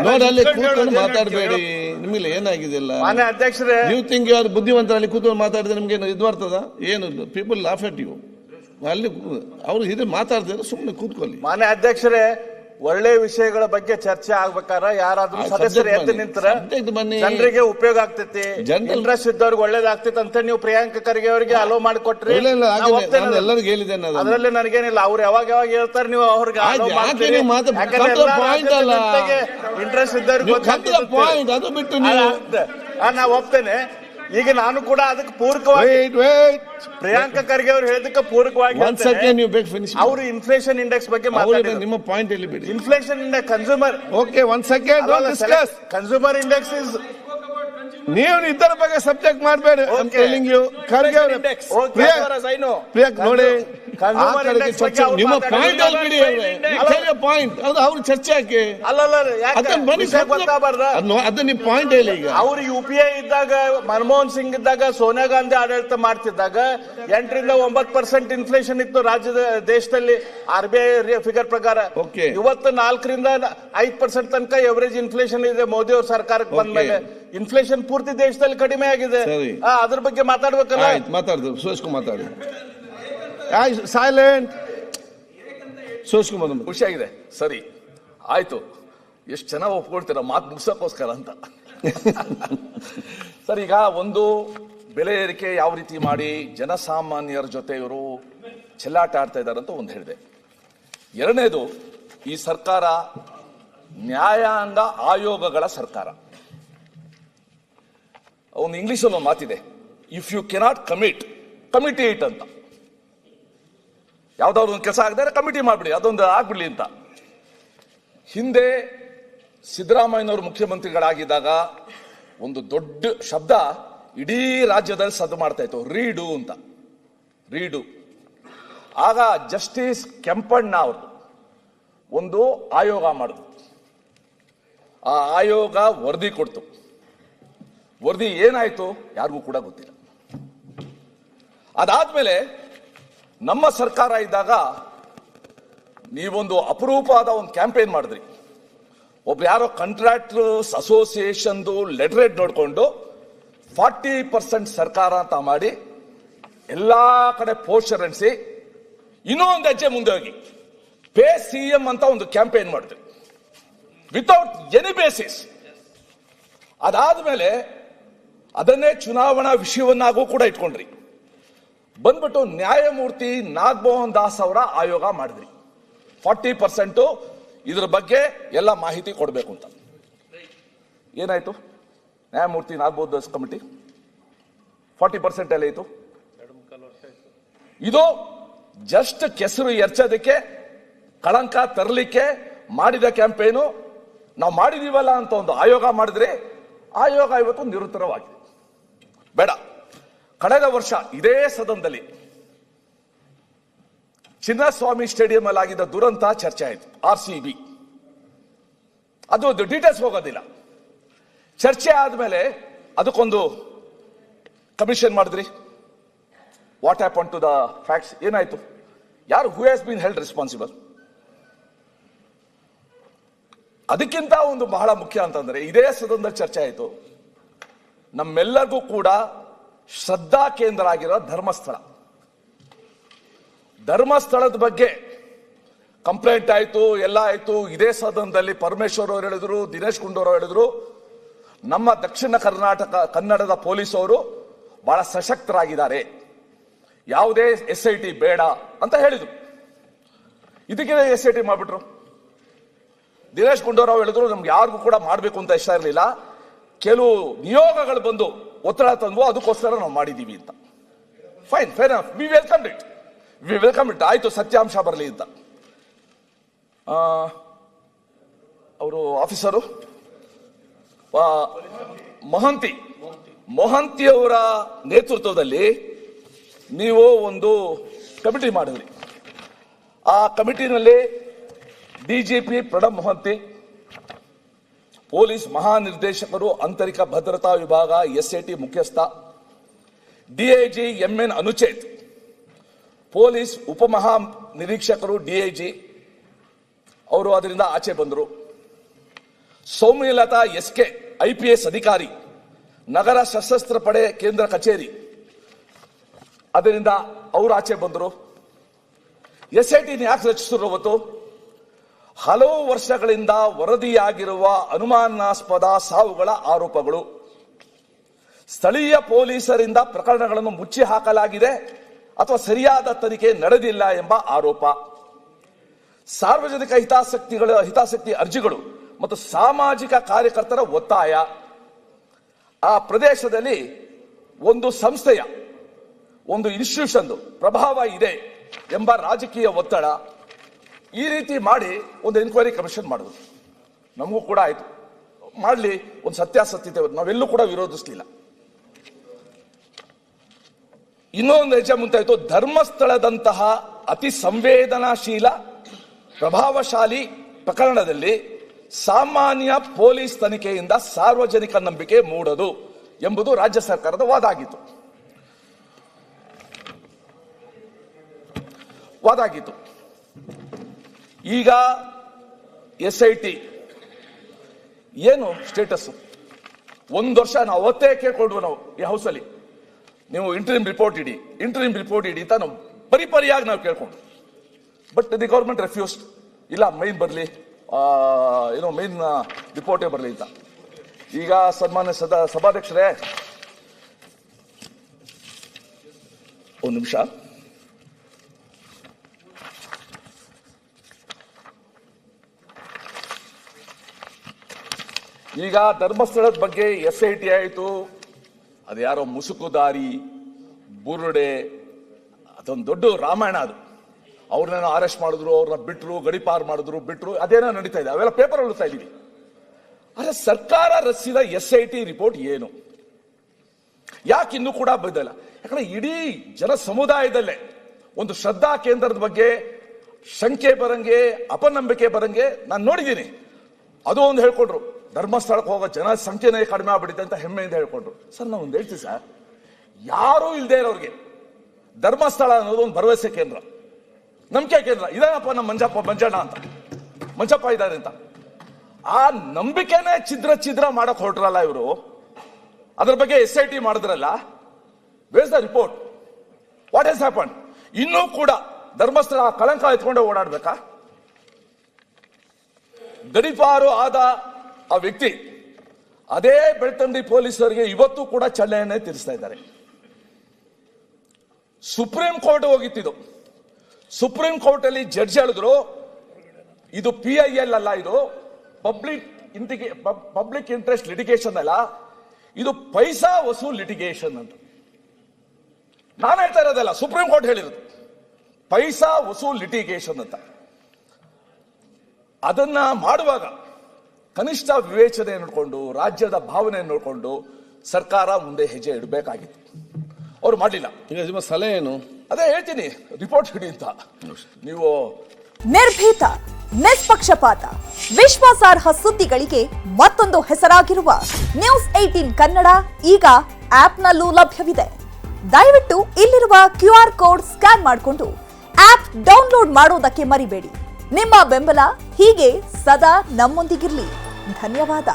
ನೋಡಲ್ಲಿ ಕೂತ್ಕೊಂಡು ಮಾತಾಡಬೇಡಿ. ನಿಮಗೆ ಏನಾಗಿದೆಯಲ್ಲ ಅಧ್ಯಕ್ಷರೇ, ಯು ಥಿಂಕ್ ಯಾರು ಬುದ್ಧಿವಂತರಲ್ಲಿ ಕೂತ್ಕೊಂಡು ಮಾತಾಡಿದ್ರೆ ನಿಮ್ಗೆ ಇದು ಬರ್ತದ? ಏನು ಪೀಪಲ್ ಲಾಫ್ ಅಟ್ ಯು. ಅಲ್ಲಿ ಅವ್ರು ಇದು ಮಾತಾಡ್ತಾರೆ, ಸುಮ್ಮನೆ ಕೂತ್ಕೊಳ್ಳಿ. ಮಾನ್ಯ ಅಧ್ಯಕ್ಷರೇ, ಒಳ್ಳೆ ವಿಷಯಗಳ ಬಗ್ಗೆ ಚರ್ಚೆ ಆಗ್ಬೇಕಾರ ಯಾರಾದ್ರೂ ಸದಸ್ಯರು ಎದ್ದು ನಿಂತರ ಜನರಿಗೆ ಉಪಯೋಗ ಆಗ್ತೈತಿ, ಇಂಟ್ರೆಸ್ಟ್ ಇದ್ದವ್ರಿಗೆ ಒಳ್ಳೇದಾಗ್ತೈತಿ ಅಂತ ನೀವು ಪ್ರಿಯಾಂಕ ಖರ್ಗೆ ಅವರಿಗೆ ಅಲೋ ಮಾಡಿಕೊಟ್ರಿ. ಎಲ್ಲರಿಗೂ ಹೇಳಿದೆ, ಅದರಲ್ಲಿ ನನಗೇನಿಲ್ಲ. ಅವ್ರು ಯಾವಾಗ ಹೇಳ್ತಾರೆ ನೀವು ಅವ್ರಿಗೆ ಇಂಟ್ರೆಸ್ಟ್ ಇದ್ದವ್ರಿಗೆ ಅದು ಬಿಟ್ಟು ನಾವು ಒಪ್ತೇನೆ. ಈಗ ನಾನು ಕೂಡ ಅದಕ್ಕೆ ಪೂರಕವಾಗಿ ಪ್ರಿಯಾಂಕ ಖರ್ಗೆ ಅವರು ಹೇಳಿದಕ್ಕೆ ಪೂರಕವಾಗಿ ಅವರು ಇನ್ಫ್ಲೇಷನ್ ಇಂಡೆಕ್ಸ್ ಬಗ್ಗೆ ಮಾತಾಡಿದ್ರು. ನಿಮ್ಮ ಪಾಯಿಂಟ್ ಎಲ್ಲಿ ಬಿಡಿ. Inflation index consumer consumer index is ನೀವು ಇದರ ಬಗ್ಗೆ ಸಬ್ಜೆಕ್ಟ್ ಮಾಡಬೇಡಿ. ಖರ್ಗೆ ಅವರು ನೋಡಿ ನಿಮ್ಮ ಪಾಯಿಂಟ್ ಅಲ್ಲಿ ಬಿಡಿ. ಪಾಯಿಂಟ್ ಅದು ಅವ್ರ ಚರ್ಚೆ ಹಾಕಿ ಅದನ್ನ ನಿಮ್ಮ ಪಾಯಿಂಟ್ ಹೇಳಿ. ಈಗ ಅವ್ರು UPA ಇದ್ದಾಗ, ಮನಮೋಹನ್ ಸಿಂಗ್ ಇದ್ದಾಗ, ಸೋನಿಯಾ ಗಾಂಧಿ ಆಡಳಿತ ಮಾಡ್ತಿದ್ದಾಗ 8ರಿಂದ 9% ಇನ್ಫ್ಲೇಷನ್ ಇತ್ತು ರಾಜ್ಯದ ದೇಶದಲ್ಲಿ RBI ಫಿಗರ್ ಪ್ರಕಾರ. ಇವತ್ತು 4ರಿಂದ 5% ತನಕ ಎವರೇಜ್ ಇನ್ಫ್ಲೇಷನ್ ಇದೆ ಮೋದಿ ಅವ್ರ ಸರ್ಕಾರಕ್ಕೆ ಬಂದ್ಮೇಲೆ. ಇನ್ಫ್ಲೇಷನ್ ಪೂರ್ತಿ ದೇಶದಲ್ಲಿ ಕಡಿಮೆ ಆಗಿದೆ. ಅದ್ರ ಬಗ್ಗೆ ಮಾತಾಡ್ಬೇಕಲ್ಲ. ಮಾತಾಡಿದ್ರು ಸುರೇಶ್ ಕುಮಾರ್ ಮಾತಾಡಿ. ಸೈಲೆಂಟ್ ಸುರೇಶ್ ಕುಮಾರ್. ಖುಷಿಯಾಗಿದೆ. ಸರಿ ಆಯ್ತು, ಎಷ್ಟು ಚೆನ್ನಾಗಿ ಒಪ್ಕೊಳ್ತೀರ ಮಾತು ಮುಗಿಸೋಕ್ಕೋಸ್ಕರ ಅಂತ. ಸರ್, ಈಗ ಒಂದು ಬೆಲೆ ಏರಿಕೆ ಯಾವ ರೀತಿ ಮಾಡಿ ಜನಸಾಮಾನ್ಯರ ಜೊತೆ ಇವರು ಚೆಲ್ಲಾಟ ಆಡ್ತಾ ಇದ್ದಾರೆ ಅಂತ ಒಂದು ಹೇಳಿದೆ. ಎರಡನೇದು, ಈ ಸರ್ಕಾರ ನ್ಯಾಯಾಂಗ ಆಯೋಗಗಳ ಸರ್ಕಾರ. ಒಂದು ಇಂಗ್ಲಿಷಲ್ಲಿ ಒಂದು ಮಾತಿದೆ, if you cannot commit it ಅಂತ. ಯಾವ್ದಾದ್ರು ಒಂದು ಕೆಲಸ ಆಗದೆ ಕಮಿಟಿ ಮಾಡ್ಬಿಡಿ, ಅದೊಂದು ಆಗ್ಬಿಡ್ಲಿ ಅಂತ. ಹಿಂದೆ ಸಿದ್ದರಾಮಯ್ಯನವರು ಮುಖ್ಯಮಂತ್ರಿಗಳಾಗಿದ್ದಾಗ ಒಂದು ದೊಡ್ಡ ಶಬ್ದ ಇಡೀ ರಾಜ್ಯದಲ್ಲಿ ಸದ್ದು ಮಾಡ್ತಾ ಇತ್ತು, ರೀಡು ಅಂತ. ರೀಡು. ಆಗ ಜಸ್ಟಿಸ್ ಕೆಂಪಣ್ಣ ಅವರು ಒಂದು ಆಯೋಗ ಮಾಡಿದ್ರು. ಆ ಆಯೋಗ ವರದಿ ಕೊಡ್ತು. ವರದಿ ಏನಾಯ್ತು ಯಾರಿಗೂ ಕೂಡ ಗೊತ್ತಿಲ್ಲ. ಅದಾದ್ಮೇಲೆ ನಮ್ಮ ಸರ್ಕಾರ ಇದ್ದಾಗ ನೀವೊಂದು ಅಪರೂಪವಾದ ಒಂದು ಕ್ಯಾಂಪೇನ್ ಮಾಡಿದ್ರಿ. ಒಬ್ರು ಯಾರೋ ಕಾಂಟ್ರಾಕ್ಟರ್ಸ್ ಅಸೋಸಿಯೇಷನ್ದು ಲೆಟರ್ ಹೆಡ್ ನೋಡ್ಕೊಂಡು 40% ಸರ್ಕಾರ ಅಂತ ಮಾಡಿ ಎಲ್ಲಾ ಕಡೆ ಪೋಸ್ಟರ್ ಅಂಟಿಸಿ ಇನ್ನೂ ಒಂದು ಹೆಜ್ಜೆ ಮುಂದೆ ಹೋಗಿ ಪೇ CM ಅಂತ ಒಂದು ಕ್ಯಾಂಪೇನ್ ಮಾಡಿದ್ರಿ ವಿತೌಟ್ ಎನಿ ಬೇಸಿಸ್. ಅದಾದ್ಮೇಲೆ ಅದನ್ನೇ ಚುನಾವಣಾ ವಿಷಯವನ್ನಾಗೂ ಕೂಡ ಇಟ್ಕೊಂಡ್ರಿ. ಬಂದ್ಬಿಟ್ಟು ನ್ಯಾಯಮೂರ್ತಿ ನಾಗಮೋಹನ್ ದಾಸ್ ಅವರ ಆಯೋಗ ಮಾಡಿದ್ರಿ. 40% ಇದ್ರ ಬಗ್ಗೆ ಎಲ್ಲ ಮಾಹಿತಿ ಕೊಡಬೇಕು ಅಂತ. ಏನಾಯ್ತು? ನ್ಯಾಯಮೂರ್ತಿ ನಾಗಮೋಹನ್ ದಾಸ್ ಕಮಿಟಿ 40% ಎಲ್ಲ ಇತ್ತು. ಇದು ಜಸ್ಟ್ ಕೆಸರು ಎರ್ಚೋದಕ್ಕೆ, ಕಳಂಕ ತರಲಿಕ್ಕೆ ಮಾಡಿದ ಕ್ಯಾಂಪೇನು. ನಾವು ಮಾಡಿದೀವಲ್ಲ ಅಂತ ಒಂದು ಆಯೋಗ ಮಾಡಿದ್ರೆ ಆಯೋಗ ಇವತ್ತು ನಿರುತ್ತರವಾಗಿದೆ. ಬೇಡ. ಕಳೆದ ವರ್ಷ ಇದೇ ಸದನದಲ್ಲಿ ಚಿನ್ನಸ್ವಾಮಿ ಸ್ಟೇಡಿಯಂ ಅಲ್ಲಿ ಆಗಿದ್ದ ದುರಂತ ಚರ್ಚೆ ಆಯಿತು. RCB ಅದು ಡೀಟೇಲ್ಸ್ ಹೋಗೋದಿಲ್ಲ. ಚರ್ಚೆ ಆದ್ಮೇಲೆ ಅದಕ್ಕೊಂದು ಕಮಿಷನ್ ಮಾಡಿದ್ರಿ. What happen to the facts? ಏನಾಯ್ತು? ಯಾರು who has been held responsible? ಅದಕ್ಕಿಂತ ಒಂದು ಬಹಳ ಮುಖ್ಯ ಅಂತಂದ್ರೆ ಇದೇ ಸದನದಲ್ಲಿ ಚರ್ಚೆ ಆಯಿತು, ನಮ್ಮೆಲ್ಲರಿಗೂ ಕೂಡ ಶ್ರದ್ಧಾ ಕೇಂದ್ರ ಆಗಿರೋ ಧರ್ಮಸ್ಥಳದ ಬಗ್ಗೆ ಕಂಪ್ಲೇಂಟ್ ಆಯ್ತು, ಎಲ್ಲ ಆಯ್ತು. ಇದೇ ಸದನದಲ್ಲಿ ಪರಮೇಶ್ವರ್ ಅವರು ಹೇಳಿದ್ರು, ದಿನೇಶ್ ಗುಂಡೂರಾವ್ ಹೇಳಿದ್ರು, ನಮ್ಮ ದಕ್ಷಿಣ ಕನ್ನಡದ ಪೊಲೀಸ್ ಅವರು ಬಹಳ ಸಶಕ್ತರಾಗಿದ್ದಾರೆ, ಯಾವುದೇ SIT ಬೇಡ ಅಂತ ಹೇಳಿದ್ರು. ಇದಕ್ಕೆ SIT ಮಾಡ್ಬಿಟ್ರು. ದಿನೇಶ್ ಗುಂಡೂರಾವ್ ಹೇಳಿದ್ರು, ನಮ್ಗೆ ಯಾರಿಗೂ ಕೂಡ ಮಾಡಬೇಕು ಅಂತ ಇಷ್ಟ ಇರಲಿಲ್ಲ, ಕೆಲವು ನಿಯೋಗಗಳು ಬಂದು ಒತ್ತಡ ತಂದ್ವು, ಅದಕ್ಕೋಸ್ಕರ ನಾವು ಮಾಡಿದೀವಿ ಅಂತ. Fine, fair enough, V welcome it. ಆಯ್ತು, ಸತ್ಯಾಂಶ ಬರಲಿ ಅಂತ. ಅವರು ಆಫೀಸರು ಮೊಹಂತಿಯವರ ನೇತೃತ್ವದಲ್ಲಿ ನೀವು ಒಂದು ಕಮಿಟಿ ಮಾಡಿದ್ರಿ. ಆ ಕಮಿಟಿನಲ್ಲಿ DGP ಪ್ರಣಬ್ ಮೊಹಂತಿ, ಪೊಲೀಸ್ ಮಹಾನಿರ್ದೇಶಕರು ಆಂತರಿಕ ಭದ್ರತಾ ವಿಭಾಗ SIT ಮುಖ್ಯಸ್ಥ DIG MN ಅನುಚೇತ್, ಪೊಲೀಸ್ ಉಪಮಹಾ ನಿರೀಕ್ಷಕರು DIG ಅವರು ಅದರಿಂದ ಆಚೆ ಬಂದರು. ಸೌಮ್ಯಲತಾ SK IPS ಅಧಿಕಾರಿ, ನಗರ ಸಶಸ್ತ್ರ ಪಡೆ ಕೇಂದ್ರ ಕಚೇರಿ, ಅದರಿಂದ ಅವರು ಆಚೆ ಬಂದರು. SIT ಯಾಕೆ ರಚಿಸಿದ್ರು? ಅವತ್ತು ಹಲವು ವರ್ಷಗಳಿಂದ ವರದಿಯಾಗಿರುವ ಅನುಮಾನಾಸ್ಪದ ಸಾವುಗಳ ಆರೋಪಗಳು, ಸ್ಥಳೀಯ ಪೊಲೀಸರಿಂದ ಪ್ರಕರಣಗಳನ್ನು ಮುಚ್ಚಿ ಹಾಕಲಾಗಿದೆ ಅಥವಾ ಸರಿಯಾದ ತನಿಖೆ ನಡೆದಿಲ್ಲ ಎಂಬ ಆರೋಪ, ಸಾರ್ವಜನಿಕ ಹಿತಾಸಕ್ತಿ ಅರ್ಜಿಗಳು ಮತ್ತು ಸಾಮಾಜಿಕ ಕಾರ್ಯಕರ್ತರ ಒತ್ತಾಯ, ಆ ಪ್ರದೇಶದಲ್ಲಿ ಒಂದು ಸಂಸ್ಥೆಯ ಒಂದು ಇನ್ಸ್ಟಿಟ್ಯೂಷನ್ ಪ್ರಭಾವ ಇದೆ ಎಂಬ ರಾಜಕೀಯ ಒತ್ತಡ, ಈ ರೀತಿ ಮಾಡಿ ಒಂದು ಎನ್ಕ್ವೈರಿ ಕಮಿಷನ್ ಮಾಡಿದ್ರು. ನಮಗೂ ಕೂಡ ಆಯ್ತು, ಮಾಡಲಿ, ಒಂದು ಸತ್ಯಾಸತ್ಯತೆ ನಾವೆಲ್ಲೂ ಕೂಡ ವಿರೋಧಿಸಲಿಲ್ಲ. ಇನ್ನೊಂದು ಹೆಜ್ಜೆ ಮುಂತಾಯಿತು. ಧರ್ಮಸ್ಥಳದಂತಹ ಅತಿ ಸಂವೇದನಾಶೀಲ ಪ್ರಭಾವಶಾಲಿ ಪ್ರಕರಣದಲ್ಲಿ ಸಾಮಾನ್ಯ ಪೊಲೀಸ್ ತನಿಖೆಯಿಂದ ಸಾರ್ವಜನಿಕ ನಂಬಿಕೆ ಮೂಡದು ಎಂಬುದು ರಾಜ್ಯ ಸರ್ಕಾರದ ವಾದ ಆಗಿತ್ತು. ಈಗ SIT ಏನು ಸ್ಟೇಟಸ್? ಒಂದು ವರ್ಷ ನಾವು ಅವತ್ತೇ ಕೇಳ್ಕೊಂಡ್ವು ನಾವು ಈ ಹೌಸಲ್ಲಿ, ನೀವು ಇಂಟರಿಮ್ ರಿಪೋರ್ಟ್ ಇಡಿ ಅಂತ ನಾವು ಪರಿಯಾಗಿ ನಾವು ಕೇಳ್ಕೊಂಡು, ಬಟ್ ದಿ ಗೌರ್ಮೆಂಟ್ ರೆಫ್ಯೂಸ್ಡ್. ಇಲ್ಲ, ಮೈನ್ ಬರಲಿ, ಮೈನ್ ರಿಪೋರ್ಟೇ ಬರಲಿ ಅಂತ. ಈಗ ಸನ್ಮಾನ್ಯ ಸಭಾಧ್ಯಕ್ಷರೇ, ಒಂದು ನಿಮಿಷ. ಈಗ ಧರ್ಮಸ್ಥಳದ ಬಗ್ಗೆ SIT ಆಯಿತು, ಅದು ಯಾರೋ ಮುಸುಕುದಾರಿ ಬುರುಡೆ, ಅದೊಂದು ದೊಡ್ಡ ರಾಮಾಯಣ. ಅದು ಅವ್ರನ್ನೇನೋ ಅರೆಸ್ಟ್ ಮಾಡಿದ್ರು, ಅವ್ರನ್ನ ಬಿಟ್ರು, ಗಡಿಪಾರು ಮಾಡಿದ್ರು, ಬಿಟ್ರು, ಅದೇನೋ ನಡೀತಾ ಇದೆ, ಅವೆಲ್ಲ ಪೇಪರ್ ಓದ್ತಾ ಇದೀವಿ. ಆದ್ರೆ ಸರ್ಕಾರ ರಚಿಸಿದ SIT ರಿಪೋರ್ಟ್ ಏನು, ಯಾಕೆ ಇನ್ನೂ ಕೂಡ ಬಂದಿಲ್ಲ? ಯಾಕಂದ್ರೆ ಇಡೀ ಜನ ಸಮುದಾಯದಲ್ಲೇ ಒಂದು ಶ್ರದ್ಧಾ ಕೇಂದ್ರದ ಬಗ್ಗೆ ಶಂಕೆ ಬರಂಗೆ, ಅಪನಂಬಿಕೆ ಬರಂಗೆ ನಾನು ನೋಡಿದ್ದೀನಿ. ಅದು ಒಂದು ಹೇಳ್ಕೊಂಡ್ರು, ಧರ್ಮಸ್ಥಳಕ್ಕೆ ಹೋಗೋ ಜನ ಸಂಖ್ಯೆನೇ ಕಡಿಮೆ ಆಗ್ಬಿಟ್ಟಿದೆ ಅಂತ ಹೆಮ್ಮೆಯಿಂದ ಹೇಳ್ಕೊಂಡ್ರು. ಸರ್, ನಾವು ಒಂದು ಹೇಳ್ತೀವಿ ಸರ್, ಯಾರೂ ಇಲ್ಲದೆ ಇರೋರಿಗೆ ಧರ್ಮಸ್ಥಳ ಅನ್ನೋದು ಒಂದು ಭರವಸೆ ಕೇಂದ್ರ, ನಂಬಿಕೆ ಕೇಂದ್ರ. ಇದಾನಪ್ಪ ನಮ್ಮ ಮಂಜಣ್ಣ ಅಂತ, ಮಂಜಪ್ಪ ಇದ್ದಾರೆ ಅಂತ. ಆ ನಂಬಿಕೆನೇ ಛಿದ್ರ ಮಾಡಕ್ ಹೊರಟ್ರಲ್ಲ ಇವರು. ಅದ್ರ ಬಗ್ಗೆ SIT ಮಾಡಿದ್ರಲ್ಲ, wares the report? What has happen? ಇನ್ನೂ ಕೂಡ ಧರ್ಮಸ್ಥಳ ಕಳಂಕ ಎತ್ಕೊಂಡೆ ಓಡಾಡ್ಬೇಕಾ? ಗಡಿಪಾರು ಆದ ಆ ವ್ಯಕ್ತಿ ಅದೇ ಬೆಳ್ತಂಗಡಿ ಪೊಲೀಸರಿಗೆ ಇವತ್ತು ಕೂಡ ಚಳ್ಳೆಯನ್ನೇ ತೀರಿಸ್ತಾ ಇದ್ದಾರೆ. ಸುಪ್ರೀಂ ಕೋರ್ಟ್ ಹೋಗಿತ್ತಿದ್ದು. ಸುಪ್ರೀಂ ಕೋರ್ಟ್ ಅಲ್ಲಿ ಜಡ್ಜ್ ಹೇಳಿದ್ರು, ಇದು PIL ಅಲ್ಲ, ಇದು ಪಬ್ಲಿಕ್ ಇಂಟ್ರೆಸ್ಟ್ ಲಿಟಿಗೇಷನ್ ಅಲ್ಲ, ಇದು ಪೈಸಾ ವಸೂಲ್ ಲಿಟಿಗೇಷನ್ ಅಂತ. ನಾನು ಹೇಳ್ತಾ ಇರೋದಲ್ಲ, ಸುಪ್ರೀಂ ಕೋರ್ಟ್ ಹೇಳಿರೋದು ಪೈಸಾ ವಸೂಲ್ ಲಿಟಿಗೇಷನ್ ಅಂತ. ಅದನ್ನ ಮಾಡುವಾಗ ಕನಿಷ್ಠ ವಿವೇಚನೆ ನೋಡಿಕೊಂಡು, ರಾಜ್ಯದ ಭಾವನೆ ನೋಡಿಕೊಂಡು ಸರ್ಕಾರ ಮುಂದೆ ಹೆಜ್ಜೆ ಇಡಬೇಕಾಗಿತ್ತು. ಅವ್ರು ಮಾಡಲಿಲ್ಲ. ಈಗ ನಿಮ್ಮ ಸಲಹೆ ಏನು? ಅದೇ ಹೇಳ್ತೀನಿ, ರಿಪೋರ್ಟ್ ಹಿಡಿ ಅಂತ. ನೀವು ನಿರ್ಭೀತ, ನಿಷ್ಪಕ್ಷಪಾತ, ವಿಶ್ವಾಸಾರ್ಹ ಸುದ್ದಿಗಳಿಗೆ ಮತ್ತೊಂದು ಹೆಸರಾಗಿರುವ News18 ಕನ್ನಡ ಈಗ ಆಪ್ನಲ್ಲೂ ಲಭ್ಯವಿದೆ. ದಯವಿಟ್ಟು ಇಲ್ಲಿರುವ QR ಕೋಡ್ ಸ್ಕ್ಯಾನ್ ಮಾಡಿಕೊಂಡು ಆಪ್ ಡೌನ್ಲೋಡ್ ಮಾಡೋದಕ್ಕೆ ಮರಿಬೇಡಿ. ನಿಮ್ಮ ಬೆಂಬಲ ಹೀಗೆ ಸದಾ ನಮ್ಮೊಂದಿಗಿರಲಿ. ಧನ್ಯವಾದ.